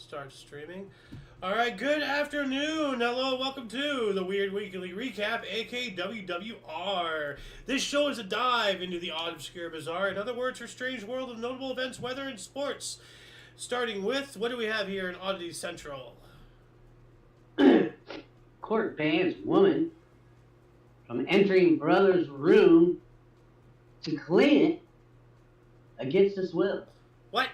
Start streaming. Alright, good afternoon. Hello, welcome to the Weird Weekly Recap AKA WWR. This show is a dive into the odd, obscure, bizarre, in other words, her strange world of notable events, weather, and sports. Starting with, what do we have here in Oddity Central? Court bans woman from entering brother's room to clean it against his will. What?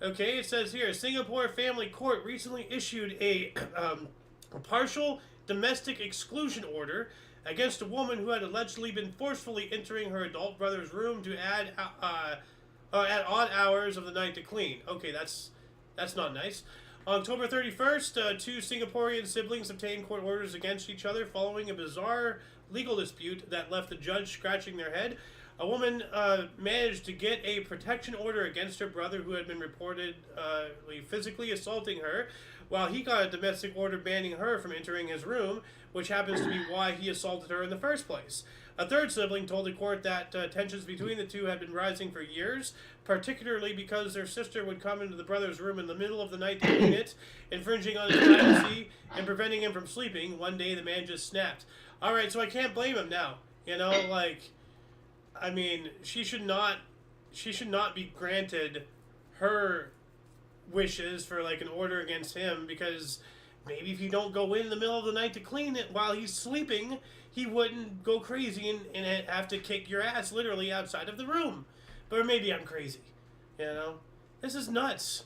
Okay, it says here, Singapore family court recently issued a partial domestic exclusion order against a woman who had allegedly been forcefully entering her adult brother's room to add at odd hours of the night to clean. Okay, that's not nice. On October 31st, two Singaporean siblings obtained court orders against each other following a bizarre legal dispute that left the judge scratching their head. A woman managed to get a protection order against her brother who had been reportedly physically assaulting her, while he got a domestic order banning her from entering his room, which happens to be why he assaulted her in the first place. A third sibling told the court that tensions between the two had been rising for years, particularly because their sister would come into the brother's room in the middle of the night to clean it, infringing on his privacy and preventing him from sleeping. One day the man just snapped. Alright, so I can't blame him now. You know, like, I mean, she should not be granted her wishes for, like, an order against him, because maybe if you don't go in the middle of the night to clean it while he's sleeping, he wouldn't go crazy and have to kick your ass literally outside of the room. But maybe I'm crazy, you know? This is nuts.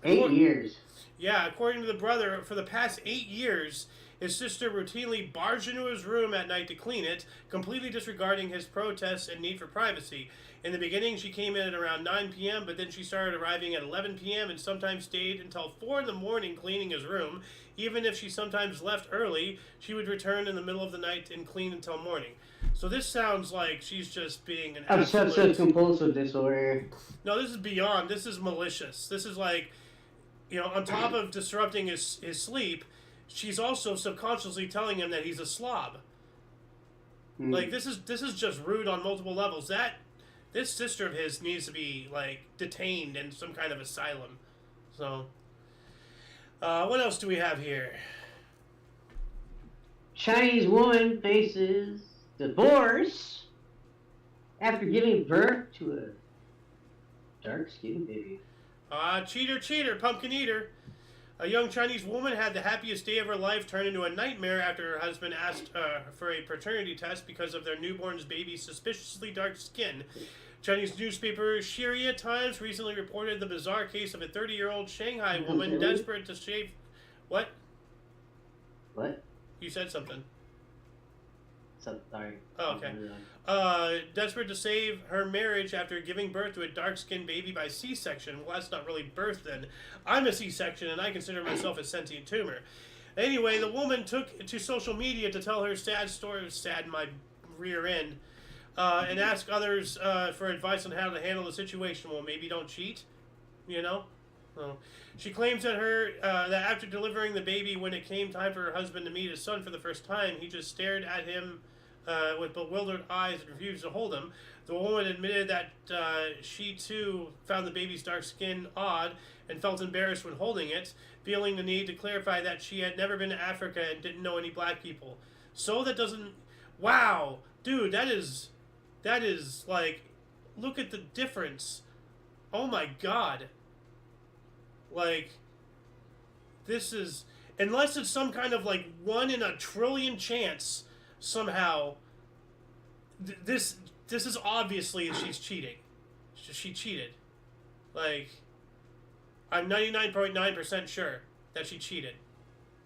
8 years. Yeah, according to the brother, for the past 8 years, his sister routinely barged into his room at night to clean it, completely disregarding his protests and need for privacy. In the beginning, she came in at around 9 p.m., but then she started arriving at 11 p.m. and sometimes stayed until 4 in the morning cleaning his room. Even if she sometimes left early, she would return in the middle of the night and clean until morning. So this sounds like she's just being an Obsessive compulsive disorder. No, this is beyond. This is malicious. This is like, you know, on top of disrupting his sleep, she's also subconsciously telling him that he's a slob. Like, this is just rude on multiple levels. This sister of his needs to be, like, detained in some kind of asylum. So, what else do we have here? Chinese woman faces divorce after giving birth to a dark-skinned baby. Cheater, pumpkin eater. A young Chinese woman had the happiest day of her life turn into a nightmare after her husband asked for a paternity test because of their newborn's baby's suspiciously dark skin. Chinese newspaper Shiria Times recently reported the bizarre case of a 30-year-old Shanghai woman desperate to shave... What? What? You said something. Sorry. Oh, okay. Desperate to save her marriage after giving birth to a dark-skinned baby by C-section. Well, that's not really birth then. I'm a C-section, and I consider myself a sentient tumor. Anyway, the woman took to social media to tell her sad story, sad in my rear end, and ask others for advice on how to handle the situation. Well, maybe don't cheat, you know? Oh. She claims that that after delivering the baby, when it came time for her husband to meet his son for the first time, he just stared at him with bewildered eyes and refused to hold him. The woman admitted that she too found the baby's dark skin odd and felt embarrassed when holding it, feeling the need to clarify that she had never been to Africa and didn't know any black people. So that doesn't... Wow! Dude, that is like... Look at the difference. Oh my god. Like, this is... Unless it's some kind of, like, 1 in a trillion chance... Somehow, this is obviously she's cheating. She cheated. Like, I'm 99.9% sure that she cheated.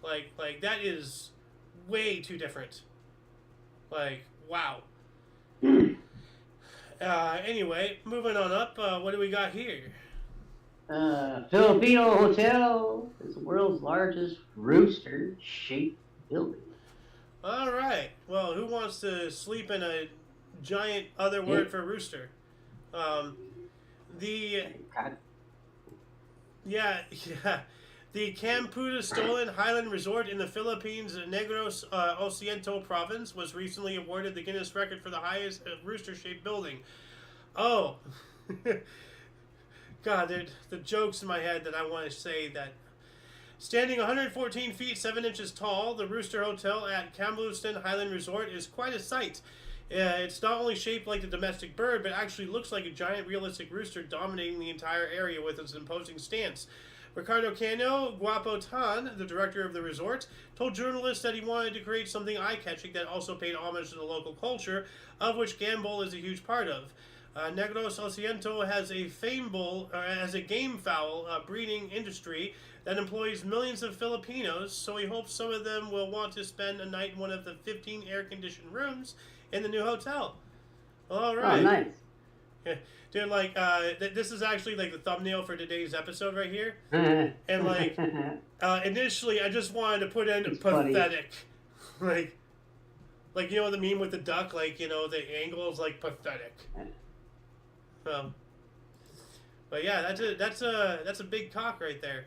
Like that is way too different. Like, wow. Anyway, moving on up. What do we got here? Filipino hotel is the world's largest rooster-shaped building. All right. Well, who wants to sleep in a giant other word for rooster? The Camputa Stolen Highland Resort in the Philippines' Negros Occidental province was recently awarded the Guinness record for the highest rooster-shaped building. Oh. God, the jokes in my head that I want to say that. Standing 114 feet 7 inches tall, the Rooster Hotel at Cambluston Highland Resort is quite a sight. It's not only shaped like the domestic bird, but actually looks like a giant realistic rooster dominating the entire area with its imposing stance. Ricardo Cano Guapotan, the director of the resort, told journalists that he wanted to create something eye-catching that also paid homage to the local culture, of which Gambol is a huge part of. Negros Asiento has a game fowl breeding industry that employs millions of Filipinos, so he hopes some of them will want to spend a night in one of the 15 air-conditioned rooms in the new hotel. All right. Oh, nice. Yeah. Dude, like, this is actually, like, the thumbnail for today's episode right here. And, like, initially, I just wanted to put in it's pathetic. Funny. Like, you know the meme with the duck? Like, you know, the angle is, like, pathetic. But yeah, that's a big cock right there.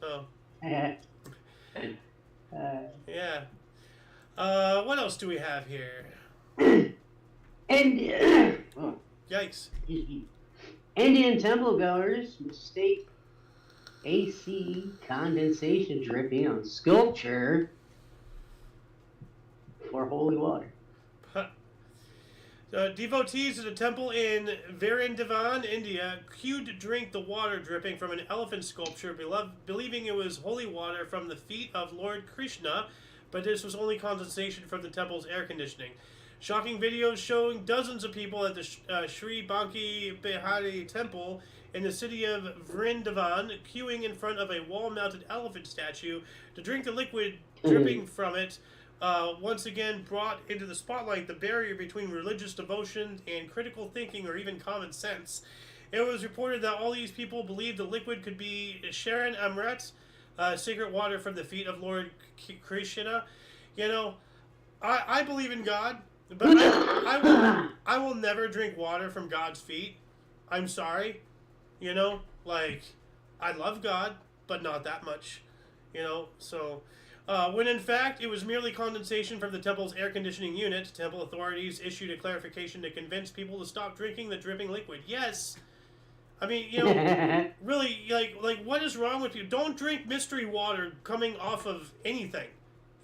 So yeah. What else do we have here? Yikes. Indian temple goers mistake AC condensation dripping on sculpture for holy water. Devotees at a temple in Vrindavan, India, queued to drink the water dripping from an elephant sculpture, believing it was holy water from the feet of Lord Krishna, but this was only condensation from the temple's air conditioning. Shocking videos showing dozens of people at the Sri Banki Bihari temple in the city of Vrindavan queuing in front of a wall-mounted elephant statue to drink the liquid dripping from it. Once again brought into the spotlight the barrier between religious devotion and critical thinking or even common sense. It was reported that all these people believed the liquid could be Sharon Amrit, sacred water from the feet of Lord Krishna. You know, I believe in God, but I will never drink water from God's feet. I'm sorry. You know, like, I love God, but not that much. You know, so... when in fact it was merely condensation from the temple's air conditioning unit, temple authorities issued a clarification to convince people to stop drinking the dripping liquid. Yes, I mean, you know, really, like what is wrong with you? Don't drink mystery water coming off of anything,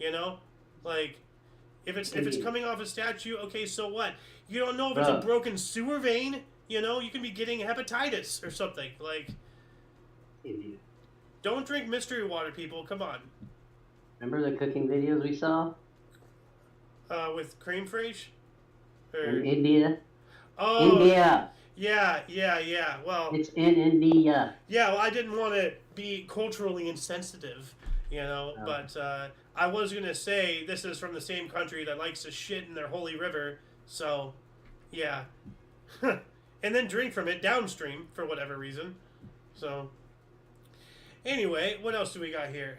you know, like if it's coming off a statue, okay, so what? You don't know if it's a broken sewer vein, you know, you can be getting hepatitis or something. Like, don't drink mystery water, people. Come on. Remember the cooking videos we saw? With cream fraiche? In India. Oh, India. Yeah. Well, it's in India. Yeah, well, I didn't want to be culturally insensitive, you know, but I was going to say this is from the same country that likes to shit in their holy river, so, yeah. And then drink from it downstream for whatever reason. So, anyway, what else do we got here?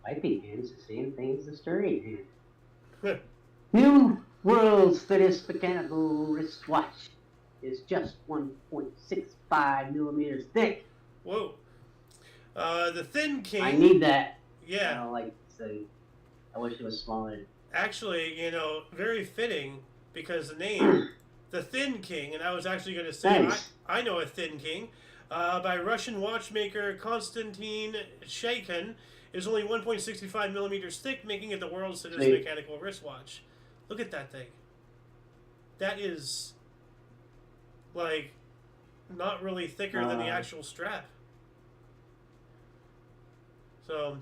Wiping hands, the same thing as the stirring hand. New world's fittest mechanical wristwatch is just 1.65 millimeters thick. Whoa. The Thin King. I need that. Yeah. You know, like, so I wish it was smaller. Actually, you know, very fitting because the name, the Thin King, and I was actually going to say, nice. I know a Thin King, by Russian watchmaker Konstantin Shaikin, is only 1.65 millimeters thick, making it the world's thinnest mechanical wristwatch. Look at that thing. That is, like, not really thicker than the actual strap. So,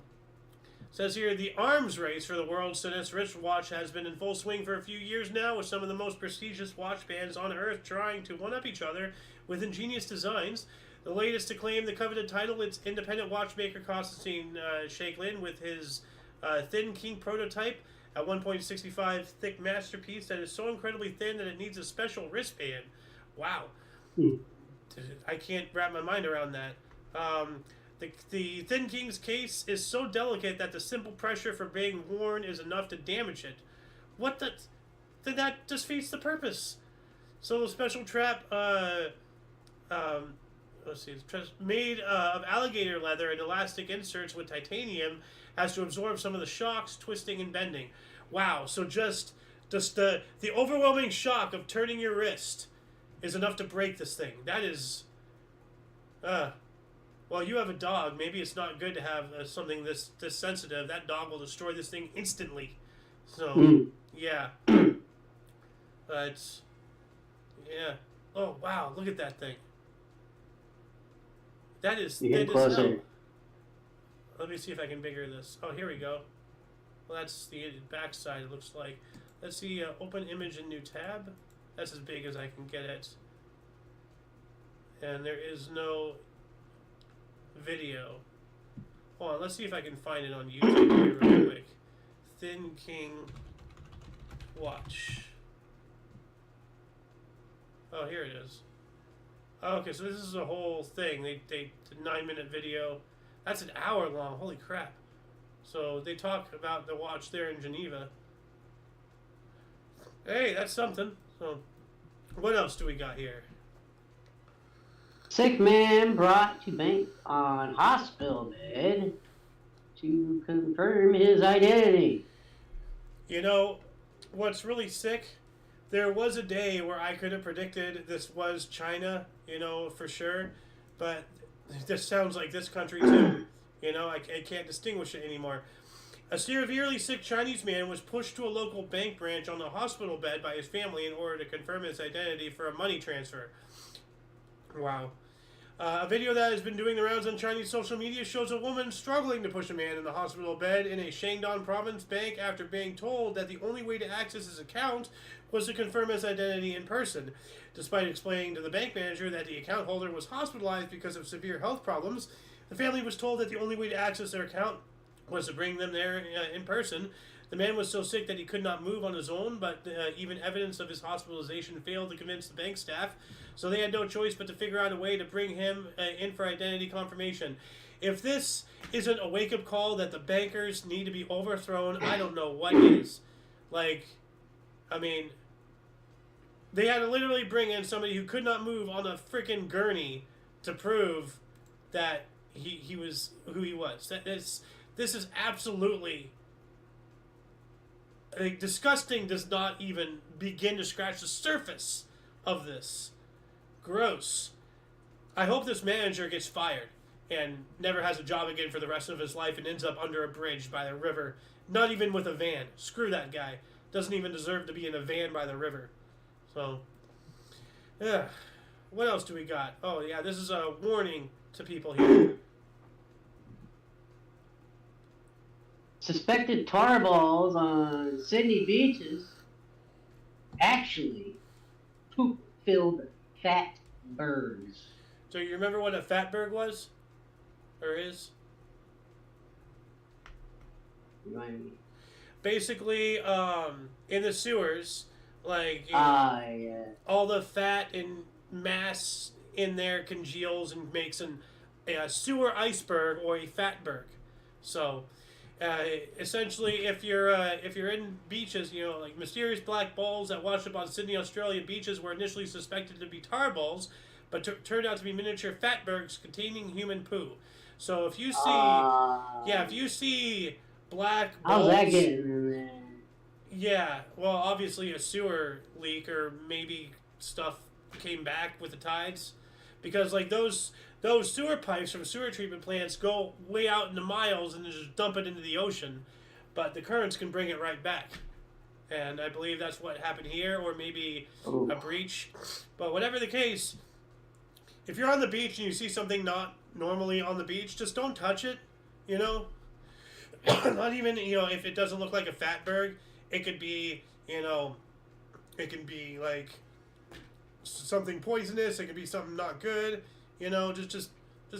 says here, the arms race for the world's thinnest wristwatch has been in full swing for a few years now, with some of the most prestigious watch bands on Earth trying to one-up each other with ingenious designs. The latest to claim the coveted title, it's independent watchmaker Konstantin Shaikin with his Thin King prototype, a 1.65 thick masterpiece that is so incredibly thin that it needs a special wristband. Wow. I can't wrap my mind around that. The Thin King's case is so delicate that the simple pressure for being worn is enough to damage it. What the... Then that defeats the purpose. So the special trap... let's see, it's made of alligator leather and elastic inserts with titanium has to absorb some of the shocks, twisting, and bending. Wow, so just the overwhelming shock of turning your wrist is enough to break this thing. That is Uh, well, you have a dog. Maybe it's not good to have something this sensitive. That dog will destroy this thing instantly. So, yeah. It's... Yeah. Oh, wow. Look at that thing. That is... You get closer. Let me see if I can bigger this. Oh, here we go. Well, that's the back side, it looks like. Let's see, open image in new tab. That's as big as I can get it. And there is no video. Hold on, let's see if I can find it on YouTube here real quick. Thin King Watch. Oh, here it is. Oh, okay, so this is a whole thing. They did a 9-minute video. That's an hour long. Holy crap. So they talk about the watch there in Geneva. Hey, that's something. So, what else do we got here? Sick man brought to bank on hospital bed to confirm his identity. You know, what's really sick? There was a day where I could have predicted this was China, you know, for sure. But this sounds like this country too. You know, I can't distinguish it anymore. A severely sick Chinese man was pushed to a local bank branch on a hospital bed by his family in order to confirm his identity for a money transfer. Wow. A video that has been doing the rounds on Chinese social media shows a woman struggling to push a man in the hospital bed in a Shandong province bank after being told that the only way to access his account was to confirm his identity in person. Despite explaining to the bank manager that the account holder was hospitalized because of severe health problems, the family was told that the only way to access their account was to bring them there in person. The man was so sick that he could not move on his own, but even evidence of his hospitalization failed to convince the bank staff, so they had no choice but to figure out a way to bring him in for identity confirmation. If this isn't a wake-up call that the bankers need to be overthrown, I don't know what is. Like, I mean, they had to literally bring in somebody who could not move on a freaking gurney to prove that he was who he was. This is absolutely... Like, disgusting does not even begin to scratch the surface of this. Gross. I hope this manager gets fired and never has a job again for the rest of his life and ends up under a bridge by the river. Not even with a van. Screw that guy. Doesn't even deserve to be in a van by the river. So, yeah. What else do we got? Oh, yeah, this is a warning to people here. Suspected tar balls on Sydney beaches actually poop-filled fat birds. So you remember what a fatberg was? Or is? Remind me. Basically, in the sewers, like, Yeah. all the fat and mass in there congeals and makes a sewer iceberg or a fatberg. So, essentially, if you're in beaches, you know, like mysterious black balls that washed up on Sydney, Australia beaches were initially suspected to be tar balls, but turned out to be miniature fatbergs containing human poo. So if you see, if you see black balls, how's that getting in there? Yeah, well, obviously a sewer leak or maybe stuff came back with the tides, because like those sewer pipes from sewer treatment plants go way out into miles and just dump it into the ocean, but the currents can bring it right back. And I believe that's what happened here, or maybe a breach. But whatever the case, if you're on the beach and you see something not normally on the beach, just don't touch it, you know? Not even, you know, if it doesn't look like a fatberg, it could be, you know, it can be like something poisonous, it could be something not good. You know, just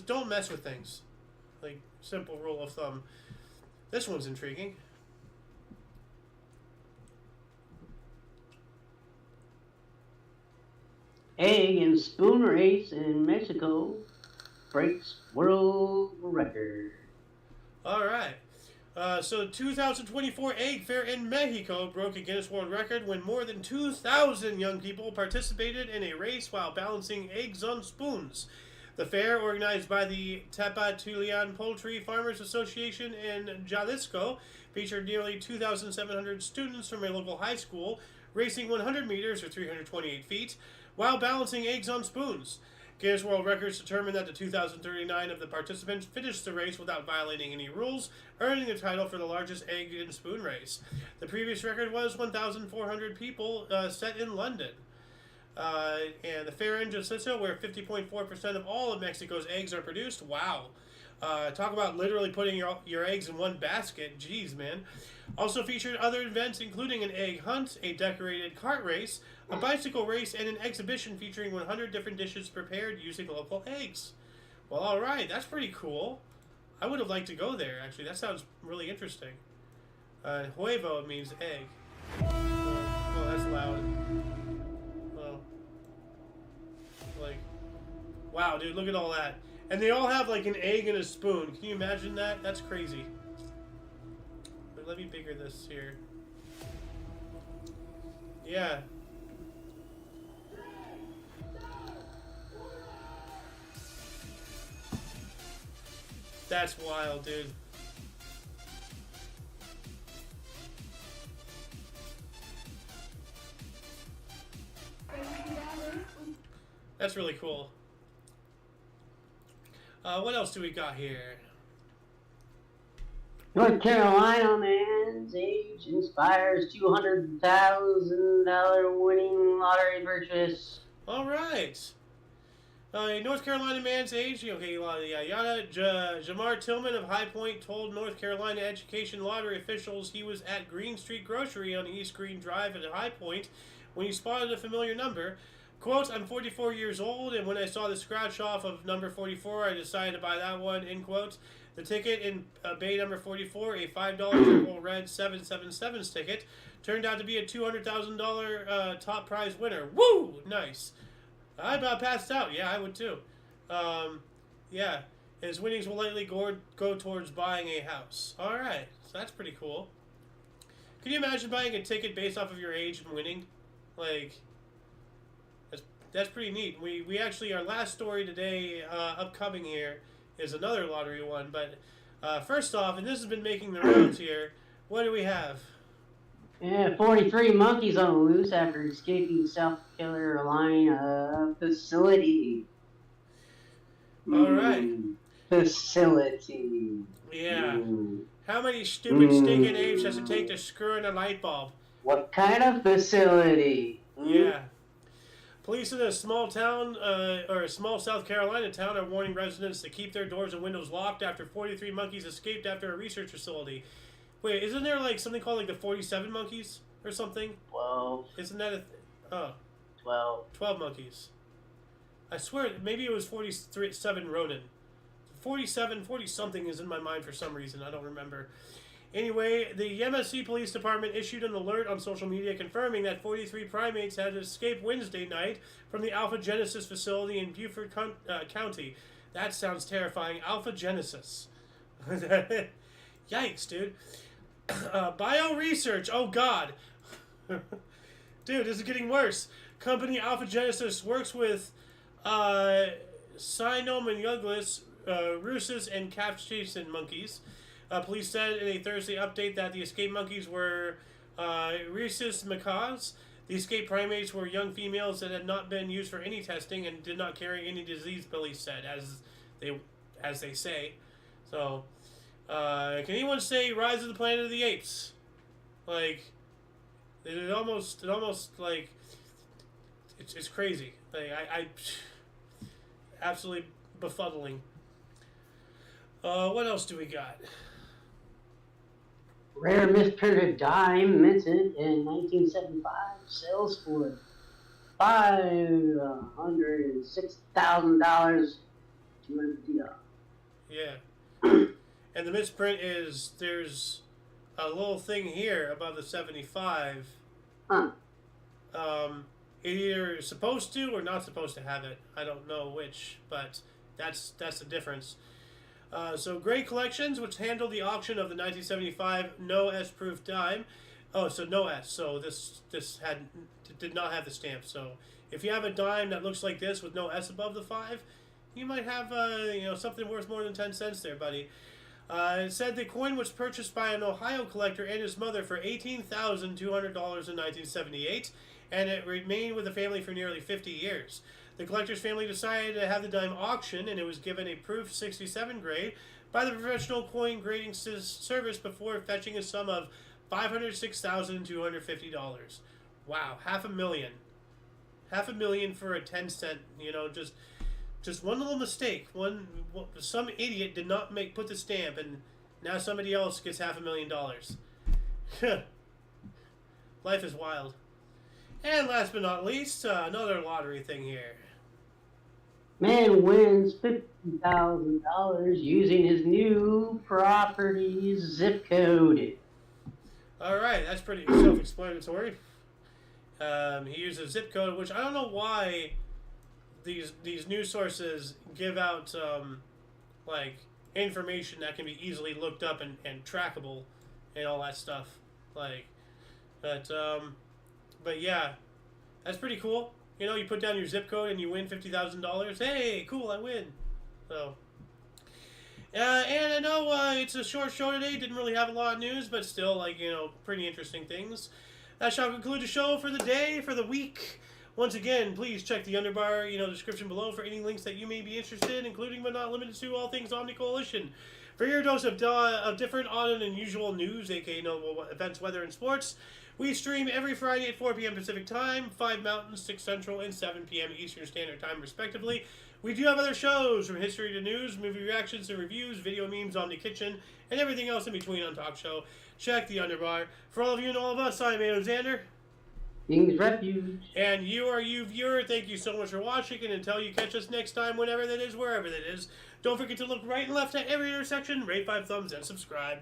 don't mess with things. Like, simple rule of thumb. This one's intriguing. Egg and spoon race in Mexico breaks world record. All right. So, 2024 Egg Fair in Mexico broke a Guinness World Record when more than 2,000 young people participated in a race while balancing eggs on spoons. The fair, organized by the Tapatulian Poultry Farmers Association in Jalisco, featured nearly 2,700 students from a local high school racing 100 meters or 328 feet while balancing eggs on spoons. Guinness World Records determined that the 2039 of the participants finished the race without violating any rules, earning the title for the largest egg and spoon race. The previous record was 1,400 people, set in London. And the fair end of Sicily, where 50.4% of all of Mexico's eggs are produced. Wow. Talk about literally putting your eggs in one basket. Jeez, man. Also featured other events, including an egg hunt, a decorated cart race, a bicycle race, and an exhibition featuring 100 different dishes prepared using local eggs. Well, all right. That's pretty cool. I would have liked to go there, actually. That sounds really interesting. Huevo means egg. Oh, that's loud. Oh. Like, wow, dude, look at all that. And they all have, like, an egg and a spoon. Can you imagine that? That's crazy. But let me bigger this here. Yeah. That's wild, dude. That's really cool. What else do we got here? North Carolina man's age inspires $200,000 winning lottery purchase. All right. A North Carolina man's age, okay, yada yada. Jamar Tillman of High Point told North Carolina Education Lottery officials he was at Green Street Grocery on East Green Drive at High Point when he spotted a familiar number. Quote, I'm 44 years old, and when I saw the scratch off of number 44, I decided to buy that one, end quote. The ticket in bay number 44, a $5 triple red 777 ticket, turned out to be a $200,000 top prize winner. Woo! Nice. I about passed out. Yeah, I would too. Yeah. His winnings will likely go towards buying a house. All right. So that's pretty cool. Can you imagine buying a ticket based off of your age and winning? Like, that's pretty neat. We actually, our last story today, upcoming here, is another lottery one. But first off, and this has been making the rounds here, what do we have? Yeah, 43 monkeys on the loose after escaping South Carolina facility. All right. Facility. Yeah. How many stupid stinking apes does it take to screw in a light bulb? What kind of facility? Yeah. Police in a small town, or a small South Carolina town, are warning residents to keep their doors and windows locked after 43 monkeys escaped after a research facility. Wait, isn't there like something called like the 47 monkeys or something? 12. Isn't that a 12. 12 monkeys. I swear, maybe it was 47 rodent. 40 something is in my mind for some reason. I don't remember. Anyway, the MSC Police Department issued an alert on social media confirming that 43 primates had escaped Wednesday night from the Alpha Genesis facility in Beaufort County. That sounds terrifying. Alpha Genesis. Yikes, dude. Bio research. Oh, God. Dude, this is getting worse. Company Alpha Genesis works with Cynomolgus, rhesus, and capsaicin monkeys. Police said in a Thursday update that the escaped monkeys were rhesus macaques. The escaped primates were young females that had not been used for any testing and did not carry any disease, police said, as they say. So, can anyone say Rise of the Planet of the Apes? Like, it almost like, it's crazy. Like, I absolutely befuddling. What else do we got? Rare misprinted dime minted in 1975 sells for $506,000. $250. Yeah. And the misprint is there's a little thing here above the 75. Huh. It either supposed to or not supposed to have it. I don't know which, but that's the difference. So Great Collections, which handled the auction of the 1975 no S proof dime. Oh, so no S. So this did not have the stamp. So if you have a dime that looks like this with no S above the 5, you might have something worth more than 10 cents there, buddy. It said the coin was purchased by an Ohio collector and his mother for $18,200 in 1978, and it remained with the family for nearly 50 years. The collector's family decided to have the dime auctioned, and it was given a proof 67 grade by the professional coin grading service before fetching a sum of $506,250. Wow, $500,000. $500,000 for a 10-cent. You know, just one little mistake. Some idiot did not put the stamp, and now somebody else gets $500,000. Life is wild. And last but not least, another lottery thing here. Man wins $50,000 using his new property's zip code. All right, that's pretty self-explanatory. He used a zip code, which I don't know why these news sources give out like information that can be easily looked up and trackable and all that stuff. Like, but yeah, that's pretty cool. You know, you put down your zip code and you win $50,000. Hey, cool, I win. So, and I know it's a short show today. Didn't really have a lot of news, but still, like, you know, pretty interesting things. That shall conclude the show for the day, for the week. Once again, please check the underbar, description below for any links that you may be interested in, including but not limited to all things Omni Coalition. For your dose of different, odd, and unusual news, aka notable events, weather, and sports, we stream every Friday at 4 p.m. Pacific Time, 5 Mountain, 6 Central, and 7 p.m. Eastern Standard Time, respectively. We do have other shows, from history to news, movie reactions to reviews, video memes, Omni Kitchen, and everything else in between on Talk Show. Check the underbar. For all of you and all of us, I'm Alexander. King's Refuge. And you are you viewer. Thank you so much for watching, and until you catch us next time, whenever that is, wherever that is, don't forget to look right and left at every intersection, rate 5 thumbs, and subscribe.